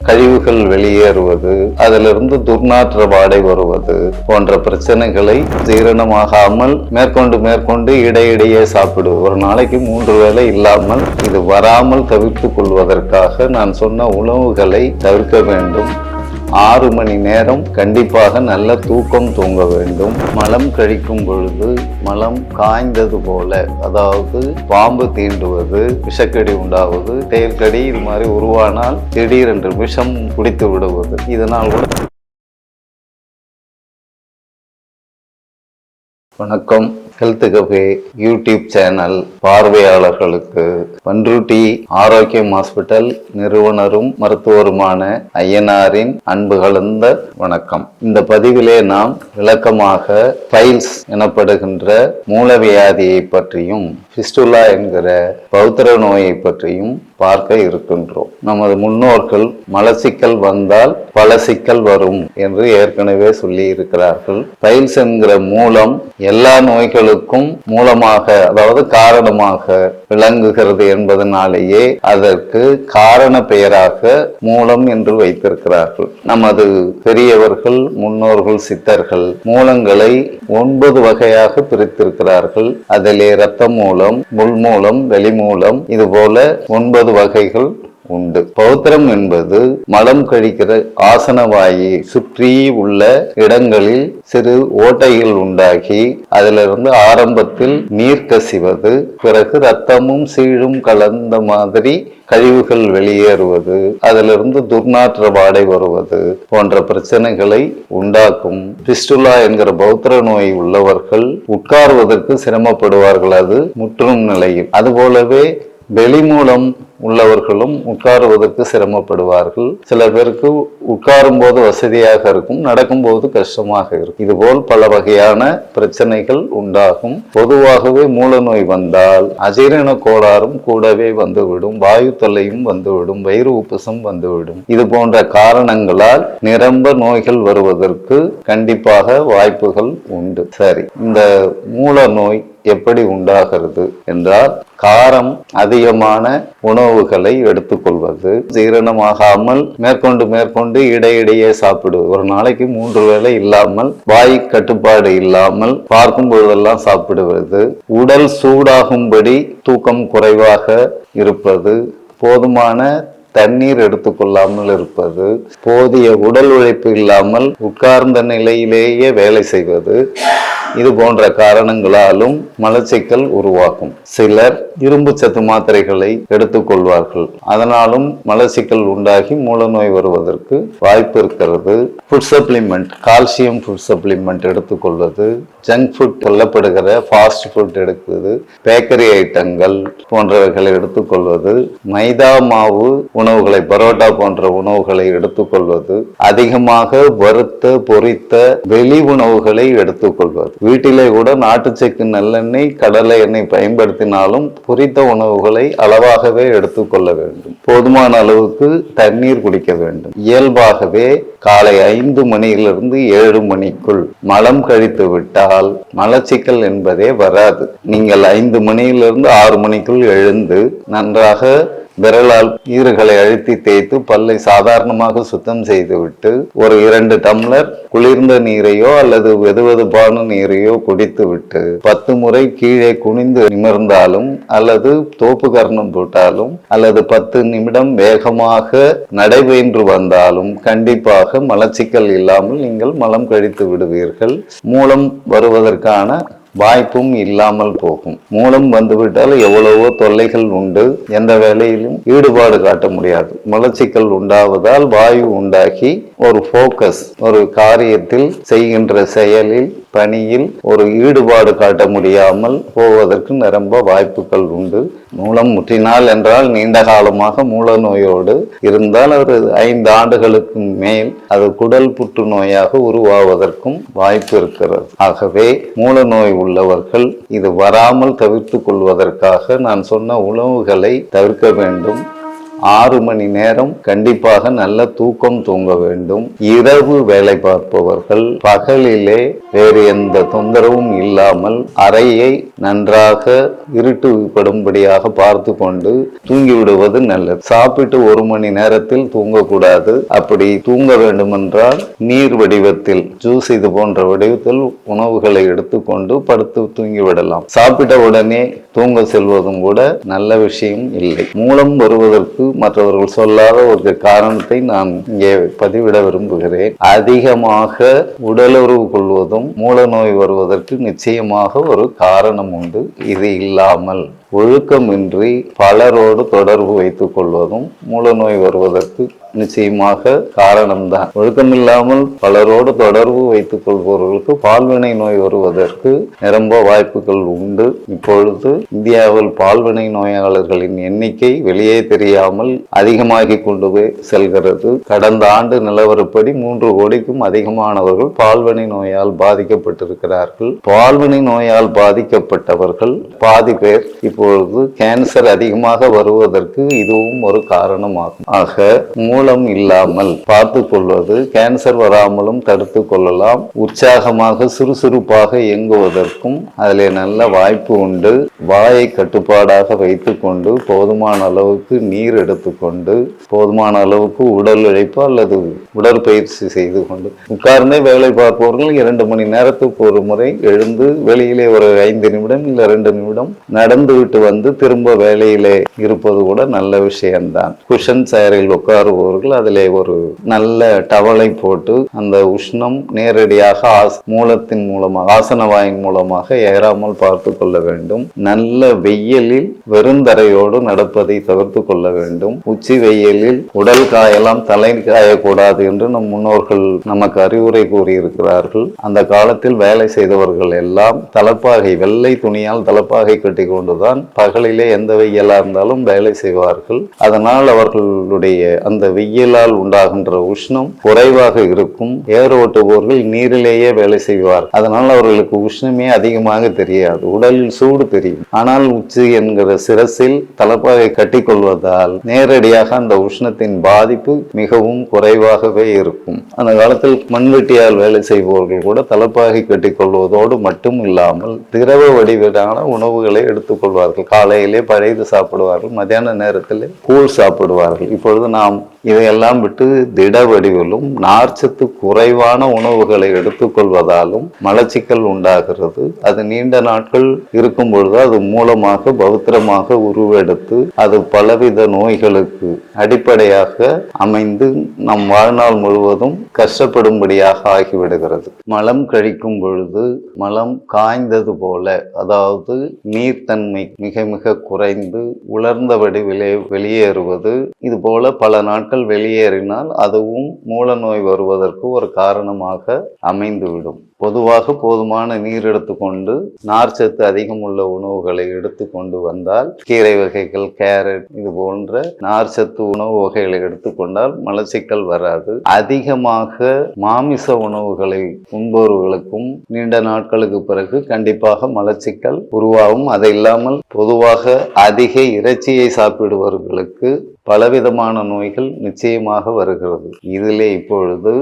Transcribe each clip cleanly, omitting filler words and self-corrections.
கழிவுகள் வெளியேறுவது, அதிலிருந்து துர்நாற்ற வாடை வருவது போன்ற பிரச்சனைகளை ஜீரணமாகாமல் மேற்கொண்டு இடையிடையே சாப்பிடுவது, ஒரு நாளைக்கு 3 வேளை இல்லாமல் இது வராமல் தவிர்த்து கொள்வதற்காக நான் சொன்ன உணவுகளை தவிர்க்க வேண்டும். 6 மணி நேரம் கண்டிப்பாக நல்ல தூக்கம் தூங்க வேண்டும். மலம் கழிக்கும் பொழுது மலம் காய்ந்தது போல, அதாவது பாம்பு தீண்டுவது, விஷக்கடி உண்டாவது, தேர்கடி இது மாதிரி உருவானால் திடீரென்று விஷம் குடித்து விடுவது, இதனால் கூட. வணக்கம். ஹெல்த் கஃபே யூடியூப் சேனல் பார்வையாளர்களுக்கு பண்ருட்டி ஆரோக்கியம் ஹாஸ்பிட்டல் நிறுவனரும் மருத்துவருமான ஐயனாரின் அன்பு கலந்த வணக்கம். இந்த பதிவிலே நாம் விளக்கமாக பைல்ஸ் எனப்படுகின்ற மூலவியாதியை பற்றியும் பிஸ்டுலா என்கிற பௌத்திர நோயை பற்றியும் பார்க்க இருக்கின்றோம். நமது முன்னோர்கள் மலச்சிக்கல் வந்தால் பல சிக்கல் வரும் என்று ஏற்கனவே சொல்லி இருக்கிறார்கள். பைல்ஸ் என்கிற மூலம் எல்லா நோய்களுக்கும் மூலமாக, அதாவது காரணமாக விளங்குகிறது என்பதனாலேயே அதற்கு காரண பெயராக மூலம் என்று வைத்திருக்கிறார்கள். நமது பெரியவர்கள், முன்னோர்கள், சித்தர்கள் மூலங்களை 9 வகையாக பிரித்திருக்கிறார்கள். அதிலே இரத்த மூலம், உள்மூலம், வெளிமூலம், இதுபோல 9 வகைகள் உண்டு. பௌத்திரம் என்பது மலம் கழிக்கிற ஆசன வாயை சுற்றி உள்ள இடங்களில் சிறு ஓட்டைகள் உண்டாகி அதிலிருந்து ஆரம்பத்தில் நீர் கசிவது, பிறகு இரத்தமும் சீழும் கலந்த மாதிரி கழிவுகள் வெளியேறுவது, அதிலிருந்து துர்நாற்ற வாடை வருவது போன்ற பிரச்சனைகளை உண்டாக்கும். பிஸ்டுலா என்கிற பௌத்திர நோய் உள்ளவர்கள் உட்கார்வதற்கு சிரமப்படுவார்கள், அது முற்றும் நிலையில். அதுபோலவே வெளிமூலம் உள்ளவர்களும் உட்காருவதற்கு சிரமப்படுவார்கள். சில பேருக்கு உட்காரும் போது வசதியாக இருக்கும், நடக்கும் போது கஷ்டமாக இருக்கும். இதுபோல் பல வகையான பிரச்சனைகள் உண்டாகும். பொதுவாகவே மூல நோய் வந்தால் அஜீரண கோளாறும் கூடவே வந்துவிடும், வாயு தொல்லையும் வந்துவிடும், வயிறு உப்புசம் வந்துவிடும். இது போன்ற காரணங்களால் நிரம்ப நோய்கள் வருவதற்கு கண்டிப்பாக வாய்ப்புகள் உண்டு. சரி, இந்த மூல நோய் எப்படி உண்டாகிறது என்றால், காரம் அதிகமான உணவுகளை எடுத்துக்கொள்வது, ஜீரணமாகாமல் மேற்கொண்டு இடையிடையே சாப்பிடுவது, ஒரு நாளைக்கு 3 வேளை இல்லாமல், வாய் கட்டுப்பாடு இல்லாமல் பார்க்கும் பொழுதெல்லாம் சாப்பிடுவது, உடல் சூடாகும்படி தூக்கம் குறைவாக இருப்பது, போதுமான தண்ணீர் எடுத்துக்கொள்ளாமல் இருப்பது, போதிய உடல் உழைப்பு இல்லாமல் உட்கார்ந்த நிலையிலேயே வேலை செய்வது, இது போன்ற காரணங்களாலும் மலச்சிக்கல் உருவாகும். சிலர் இரும்பு சத்து மாத்திரைகளை எடுத்துக்கொள்வார்கள், அதனாலும் மலச்சிக்கல் உண்டாகி மூல நோய் வருவதற்கு வாய்ப்பு இருக்கிறது. Food supplement, calcium food supplement எடுத்துக்கொள்வது, ஜங்க் ஃபுட் கொல்லப்படுகிற ஃபாஸ்ட் ஃபுட் எடுக்குது, பேக்கரி ஐட்டங்கள் போன்றவைகளை எடுத்துக்கொள்வது, மைதா மாவு உணவுகளை, பரோட்டா போன்ற உணவுகளை எடுத்துக்கொள்வது, அதிகமாக வறுத்த பொரித்த வெளி உணவுகளை எடுத்துக்கொள்வது. வீட்டிலே கூட நாட்டுச்செக்கு, நல்லெண்ணெய், கடலை எண்ணெய் பயன்படுத்தினாலும் பொரித்த உணவுகளை அளவாகவே எடுத்துக்கொள்ள வேண்டும். போதுமான அளவுக்கு தண்ணீர் குடிக்க வேண்டும். இயல்பாகவே காலை 5 மணியிலிருந்து 7 மணிக்குள் மலம் கழித்து விட்டால் மலச்சிக்கல் என்பதே வராது. நீங்கள் 5 மணியிலிருந்து 6 மணிக்குள் எழுந்து நன்றாக விரலால் ஈறுகளை அழுத்தி தேய்த்து பல்லை சாதாரணமாக சுத்தம் செய்துவிட்டு ஒரு 2 டம்ளர் குளிர்ந்த நீரையோ அல்லது வெதுவெதுப்பான நீரையோ குடித்து விட்டு 10 முறை கீழே குனிந்து நிமிர்ந்தாலும் அல்லது தோப்பு கர்ணம் போட்டாலும் அல்லது 10 நிமிடம் வேகமாக நடைபெற்று வந்தாலும் கண்டிப்பாக மலச்சிக்கல் இல்லாமல் நீங்கள் மலம் கழித்து விடுவீர்கள். மூலம் வருவதற்கான வாய்ப்பும் இல்லாமல் போகும். மூலம் வந்துவிட்டால் எவ்வளவோ தொல்லைகள் உண்டு, எந்த வேலையிலும் ஈடுபாடு காட்ட முடியாது. மலச்சிக்கல் உண்டாவதால் வாயு உண்டாகி ஒரு ஃபோக்கஸ், ஒரு காரியத்தில் செய்கின்ற செயலில், பணியில் ஒரு ஈடுபாடு காட்ட முடியாமல் போவதற்கு நிரம்ப வாய்ப்புகள் உண்டு. மூலம் முற்றினால் என்றால் நீண்ட காலமாக மூல நோயோடு இருந்தால் ஒரு 5 ஆண்டுகளுக்கு மேல் அது குடல் புற்றுநோயாக உருவாவதற்கும் வாய்ப்பு இருக்கிறது. ஆகவே மூல நோய் உள்ளவர்கள் இது வராமல் தவிர்த்து கொள்வதற்காக நான் சொன்ன உணவுகளை தவிர்க்க வேண்டும். 6 மணி நேரம் கண்டிப்பாக நல்ல தூக்கம் தூங்க வேண்டும். இரவு வேலை பார்ப்பவர்கள் பகலிலே வேறு எந்த தொந்தரவும் இல்லாமல் அறையை நன்றாக இருட்டுப்படும்படியாக பார்த்து கொண்டு தூங்கிவிடுவது நல்லது. சாப்பிட்டு 1 மணி நேரத்தில் தூங்கக்கூடாது. அப்படி தூங்க வேண்டுமென்றால் நீர் வடிவத்தில் ஜூஸ் இது போன்ற வடிவத்தில் உணவுகளை எடுத்துக்கொண்டு படுத்து தூங்கிவிடலாம். சாப்பிட்ட உடனே தூங்க செல்வதும் கூட நல்ல விஷயம் இல்லை. மூலம் வருவதற்கு மற்றவர்கள் சொல்லாத ஒரு காரணத்தை நான் இங்கே பதிவிட விரும்புகிறேன். அதிகமாக உடலுறவு கொள்வதும் மூல நோய் வருவதற்கு நிச்சயமாக ஒரு காரணம் உண்டு. இது இல்லாமல் ஒழுக்கமின்றி பலரோடு தொடர்பு வைத்துக் கொள்வதும் மூல நோய் வருவதற்கு நிச்சயமாக காரணம்தான். ஒழுக்கமில்லாமல் பலரோடு தொடர்பு வைத்துக் கொள்பவர்களுக்கு பால்வினை நோய் வருவதற்கு நிரம்ப வாய்ப்புகள் உண்டு. இப்பொழுது இந்தியாவில் பால்வினை நோயாளர்களின் எண்ணிக்கை வெளியே தெரியாமல் அதிகமாகி கொண்டு போய் செல்கிறது. கடந்த ஆண்டு நிலவரப்படி 3 கோடிக்கும் அதிகமானவர்கள் பால்வினை நோயால் பாதிக்கப்பட்டிருக்கிறார்கள். பால்வினை நோயால் பாதிக்கப்பட்டவர்கள் பாதி பேர் இப்பொழுது கேன்சர் அதிகமாக வருவதற்கு இதுவும் ஒரு காரணமாகும். ஆக மூலம் இல்லாமல் பார்த்து கொள்வது கேன்சர் வராமலும் தடுத்து கொள்ளலாம். உற்சாகமாக சுறுசுறுப்பாக இயங்குவதற்கும் அதிலே நல்ல வாய்ப்பு உண்டு. வாயை கட்டுப்பாடாக வைத்துக் கொண்டு போதுமான அளவுக்கு நீர் எடுத்துக்கொண்டு போதுமான அளவுக்கு உடல் உழைப்பு அல்லது உடற்பயிற்சி செய்து கொண்டு உட்கார்ந்தே வேலை பார்ப்பவர்கள் 2 மணி நேரத்துக்கு ஒரு முறை எழுந்து வெளியிலே ஒரு 5 நிமிடம் இல்ல 2 நிமிடம் நடந்து விட்டு வந்து திரும்ப வேலையிலே இருப்பது கூட நல்ல விஷயம்தான். குஷன் சேரில் உட்காருபவர்கள் அதிலே ஒரு நல்ல டவலை போட்டு அந்த உஷ்ணம் நேரடியாக மூலத்தின் மூலமாக ஆசனவாயின் மூலமாக ஏறாமல் பார்த்து கொள்ள வேண்டும். நல்ல வெயிலில் வெறுந்தரையோடு நடப்பதை தவிர்த்து கொள்ள வேண்டும். உச்சி வெயிலில் உடல் காயலாம் தலை காயக்கூடாது என்று நம் முன்னோர்கள் நமக்கு அறிவுரை கூறியிருக்கிறார்கள். அந்த காலத்தில் வேலை செய்தவர்கள் எல்லாம் தலப்பாகை வெள்ளை துணியால் தலப்பாகை கட்டி கொண்டுதான் பகலிலே எந்த வெயிலா இருந்தாலும் வேலை செய்வார்கள். அதனால் அவர்களுடைய அந்த வெயிலால் உண்டாகின்ற உஷ்ணம் குறைவாக இருக்கும். ஏர் ஓட்டுபவர்கள் நீரிலேயே வேலை செய்வார். அதனால் அவர்களுக்கு உஷ்ணமே அதிகமாக தெரியாது, உடலில் சூடு தெரியும். ஆனால் உச்சி என்கிற சிரசில் தலப்பாகை கட்டி கொள்வதால் நேரடியாக அந்த உஷ்ணத்தின் பாதிப்பு மிகவும் குறைவாகவே இருக்கும். அந்த காலத்தில் மண்வெட்டியால் வேலை செய்பவர்கள் கூட தலப்பாகை கட்டி கொள்வதோடு மட்டும் இல்லாமல் திரவ வடிவிலான உணவுகளை எடுத்துக்கொள்வார்கள். காலையிலே பழைது சாப்பிடுவார்கள், மத்தியான நேரத்தில் கூழ் சாப்பிடுவார்கள். இப்பொழுது நாம் இதையெல்லாம் விட்டு திட வடிவிலும் நார்ச்சத்து குறைவான உணவுகளை எடுத்துக்கொள்வதாலும் மலச்சிக்கல் உண்டாகிறது. அது நீண்ட நாட்கள் இருக்கும் பொழுது அது மூலமாக பௌத்திரமாக உருவெடுத்து அது பலவித நோய்களுக்கு அடிப்படையாக அமைந்து நம் வாழ்நாள் முழுவதும் கஷ்டப்படும்படியாக ஆகிவிடுகிறது. மலம் கழிக்கும் பொழுது மலம் காய்ந்தது போல, அதாவது நீர்த்தன்மை மிக மிக குறைந்து உலர்ந்த வடிவிலே வெளியேறுவது, இது போல பல நாட்கள் வெளியேறினால் அதுவும் மூல நோய் வருவதற்கு ஒரு காரணமாக அமைந்துவிடும். பொதுவாக போதுமான நீர் எடுத்துக்கொண்டு நார்ச்சத்து அதிகம் உள்ள உணவுகளை எடுத்துக்கொண்டு வந்தால் கீரை வகைகள், கேரட் இது போன்ற நார்ச்சத்து உணவு வகைகளை எடுத்துக்கொண்டால் மலச்சிக்கல் வராது. அதிகமாக மாமிச உணவுகளை உண்பவர்களுக்கும் நீண்ட நாட்களுக்கு பிறகு கண்டிப்பாக மலச்சிக்கல் உருவாகும். அது இல்லாமல் பொதுவாக அதிக இறைச்சியை சாப்பிடுபவர்களுக்கு பலவிதமான நோய்கள் நிச்சயமாக வருகிறது. இதிலே இப்பொழுது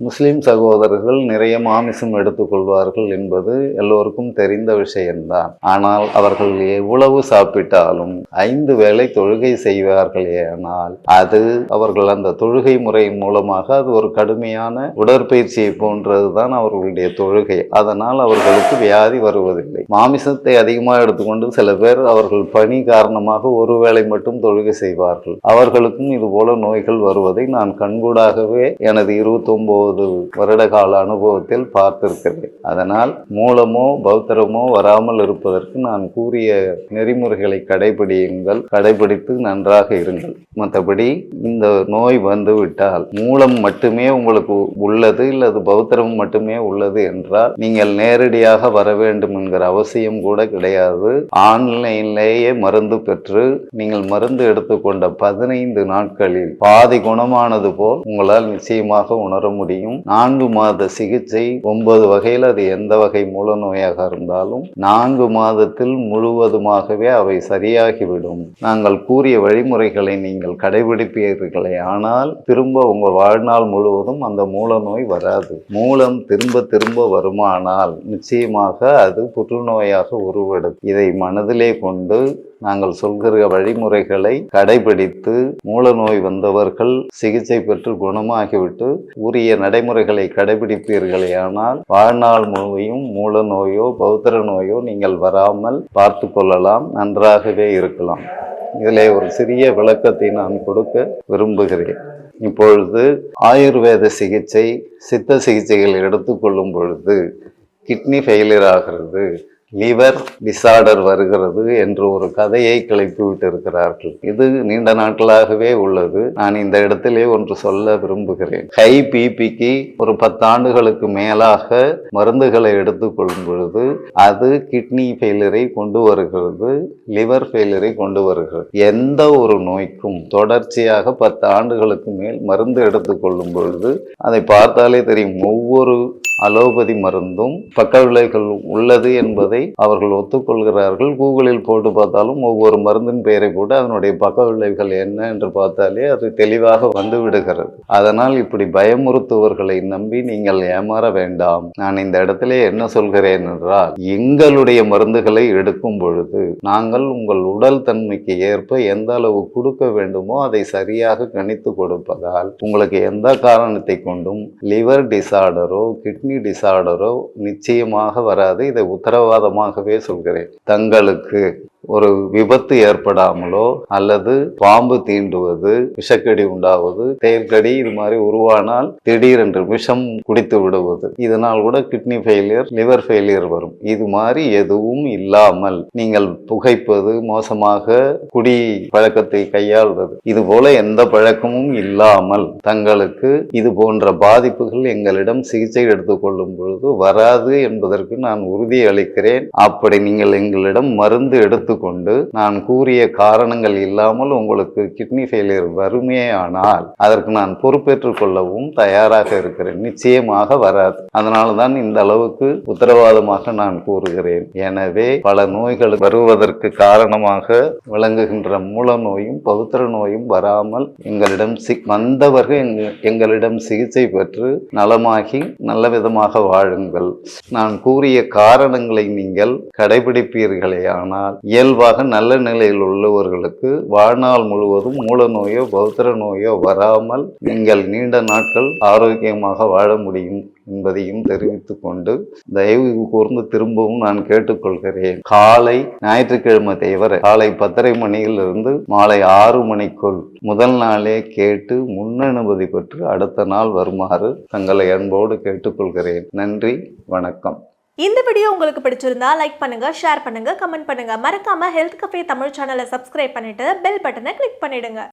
முஸ்லிம் சகோதரர்கள் நிறைய மாமிசம் எடுத்துக்கொள்வார்கள் என்பது எல்லோருக்கும் தெரிந்த விஷயம்தான். ஆனால் அவர்கள் எவ்வளவு சாப்பிட்டாலும் 5 வேளை தொழுகை செய்வார்களே, ஆனால் அது அவர்கள் அந்த தொழுகை முறையின் மூலமாக அது ஒரு கடுமையான உடற்பயிற்சியை போன்றதுதான் அவர்களுடைய தொழுகை. அதனால் அவர்களுக்கு வியாதி வருவதில்லை. மாமிசத்தை அதிகமாக எடுத்துக்கொண்டு சில பேர் அவர்கள் பணி காரணமாக ஒரு வேளை மட்டும் தொழுகை செய்வார்கள். அவர்களுக்கும் இது போல நோய்கள் வருவதை நான் கண்கூடாகவே எனது 29 வருட கால அனுபவத்தில் பார்த்திருக்கிறேன். அதனால் மூலமோ பௌத்திரமோ வராமல் இருப்பதற்கு நான் கூறிய நெறிமுறைகளை கடைபிடித்து நன்றாக இருங்கள். மற்றபடி இந்த நோய் வந்து விட்டால் மூலம் மட்டுமே உங்களுக்கு உள்ளது இல்லது பௌத்திரம் மட்டுமே உள்ளது என்றால் நீங்கள் நேரடியாக வர வேண்டும் என்கிற அவசியம் கூட கிடையாது. ஆன்லைன்லேயே மருந்து பெற்று நீங்கள் மருந்து எடுத்துக்கொண்ட 15 நாட்களில் பாதி குணமானது போல் உங்களால் நிச்சயமாக உணர முடியும். முடியும். 4 மாத சிகிச்சை 9 வகையில் அது எந்த வகை மூல நோயாக இருந்தாலும் 4 மாதத்தில் முழுவதுமாகவே அவை சரியாகிவிடும். நாங்கள் கூறிய வழிமுறைகளை நீங்கள் கடைபிடிப்பீர்களே ஆனால் திரும்ப உங்கள் வாழ்நாள் முழுவதும் அந்த மூல நோய் வராது. மூலம் திரும்ப திரும்ப வருமானால் நிச்சயமாக அது புற்றுநோயாக உருவெடுக்கும். இதை மனதிலே கொண்டு நாங்கள் சொல்கிற வழிமுறைகளை கடைபிடித்து மூல நோய் வந்தவர்கள் சிகிச்சை பெற்று குணமாகிவிட்டு உரிய நடைமுறைகளை கடைபிடிப்பீர்களே ஆனால் வாழ்நாள் முழுவையும் மூல நோயோ பௌத்திர நோயோ நீங்கள் வராமல் பார்த்து கொள்ளலாம், நன்றாகவே இருக்கலாம். இதிலே ஒரு சிறிய விளக்கத்தை நான் கொடுக்க விரும்புகிறேன். இப்பொழுது ஆயுர்வேத சிகிச்சை சித்த சிகிச்சைகள் எடுத்துக்கொள்ளும் பொழுது கிட்னி ஃபெயிலியர் ஆகிறது, லிவர் டிசார்டர் வருகிறது என்று ஒரு கதையை கிளப்பி விட்டு இருக்கிறார்கள். இது நீண்ட நாட்களாகவே உள்ளது. நான் இந்த இடத்திலே ஒன்று சொல்ல விரும்புகிறேன். ஹை பிபிக்கு ஒரு 10 ஆண்டுகளுக்கு மேலாக மருந்துகளை எடுத்துக்கொள்ளும் பொழுது அது கிட்னி ஃபெயிலியரை கொண்டு வருகிறது, லிவர் ஃபெயிலியரை கொண்டு வருகிறது. எந்த ஒரு நோய்க்கும் தொடர்ச்சியாக 10 ஆண்டுகளுக்கு மேல் மருந்து எடுத்துக்கொள்ளும் பொழுது அதை பார்த்தாலே தெரியும். ஒவ்வொரு அலோபதி மருந்தும் பக்க விளைவுகள் உள்ளது என்பதை அவர்கள் ஒத்துக்கொள்கிறார்கள். கூகுளில் போட்டு பார்த்தாலும் ஒவ்வொரு மருந்தின் பெயரை போட்டு அதனுடைய பக்க விளைவுகள் என்ன என்று பார்த்தாலே அது தெளிவாக வந்து விடுகிறது. அதனால் இப்படி பயமுறுத்துவர்களை நம்பி நீங்கள் ஏமாற வேண்டாம். நான் இந்த இடத்திலே என்ன சொல்கிறேன் என்றால், எங்களுடைய மருந்துகளை எடுக்கும் பொழுது நாங்கள் உங்கள் உடல் தன்மைக்கு ஏற்ப எந்த அளவு கொடுக்க வேண்டுமோ அதை சரியாக கணித்து கொடுப்பதால் உங்களுக்கு எந்த காரணத்தை கொண்டும் லிவர் டிசார்டரோ கிட்னி டிசார்டரோ நிச்சயமாக வராது. இதை உத்தரவாதமாகவே சொல்கிறேன். தங்களுக்கு ஒரு விபத்து ஏற்படாமலோ அல்லது பாம்பு தீண்டுவது, விஷக்கடி உண்டாவது, தேர்கடி இது மாதிரி உருவானால் திடீரென்று விஷம் குடித்து விடுவது, இதனால் கூட கிட்னி ஃபெயிலியர் லிவர் ஃபெயிலியர் வரும். இது மாதிரி எதுவும் இல்லாமல் நீங்கள் புகைப்பது, மோசமாக குடி பழக்கத்தை கையாள்வது, இது போல எந்த பழக்கமும் இல்லாமல் தங்களுக்கு இது போன்ற பாதிப்புகள் எங்களிடம் சிகிச்சை எடுத்துக்கொள்ளும் பொழுது வராது என்பதற்கு நான் உறுதி அளிக்கிறேன். அப்படி நீங்கள் எங்களிடம் மருந்து எடுத்துக்கொண்டு நான் கூறிய காரணங்கள் இல்லாமல் உங்களுக்கு கிட்னி ஃபெயிலியர் வருமே ஆனால் அதற்கு நான் பொறுப்பேற்றுக் கொள்ளவும் தயாராக இருக்கிறேன். நிச்சயமாக வராது. அதனால தான் இந்த அளவுக்கு உத்தரவாதமாக நான் கூறுகிறேன். எனவே பல நோய்கள் வருவதற்கு காரணமாக விளங்குகின்ற மூல நோயும் பௌத்திர நோயும் வராமல் எங்களிடம் வந்தவர்கள் எங்களிடம் சிகிச்சை பெற்று நலமாகி நல்ல விதமாக வாழுங்கள். நான் கூறிய காரணங்களை நீங்கள் கடைபிடிப்பீர்களே ஆனால் இயல்பாக நல்ல நிலையில் உள்ளவர்களுக்கு வாழ்நாள் முழுவதும் மூல நோயோ பௌத்திர நோயோ வராமல் நீங்கள் நீண்ட நாட்கள் ஆரோக்கியமாக வாழ முடியும் என்பதையும் தெரிவித்துக் கொண்டு தயவு கூர்ந்து திரும்பவும் நான் கேட்டுக்கொள்கிறேன். காலை ஞாயிற்றுக்கிழமை தவிர காலை 10:30 மணியிலிருந்து மாலை 6 மணிக்குள் முதல் நாளே கேட்டு முன்னனுமதி பெற்று அடுத்த நாள் வருமாறு தங்களை அன்போடு கேட்டுக்கொள்கிறேன். நன்றி, வணக்கம். இந்த வீடியோ உங்களுக்கு பிடிச்சிருந்தா லைக் பண்ணுங்க, ஷேர் பண்ணுங்க, கமெண்ட் பண்ணுங்க. மறக்காம ஹெல்த் கஃபே தமிழ் சேனலை சப்ஸ்கிரைப் பண்ணிட்டு பெல் பட்டனை கிளிக் பண்ணிடுங்க.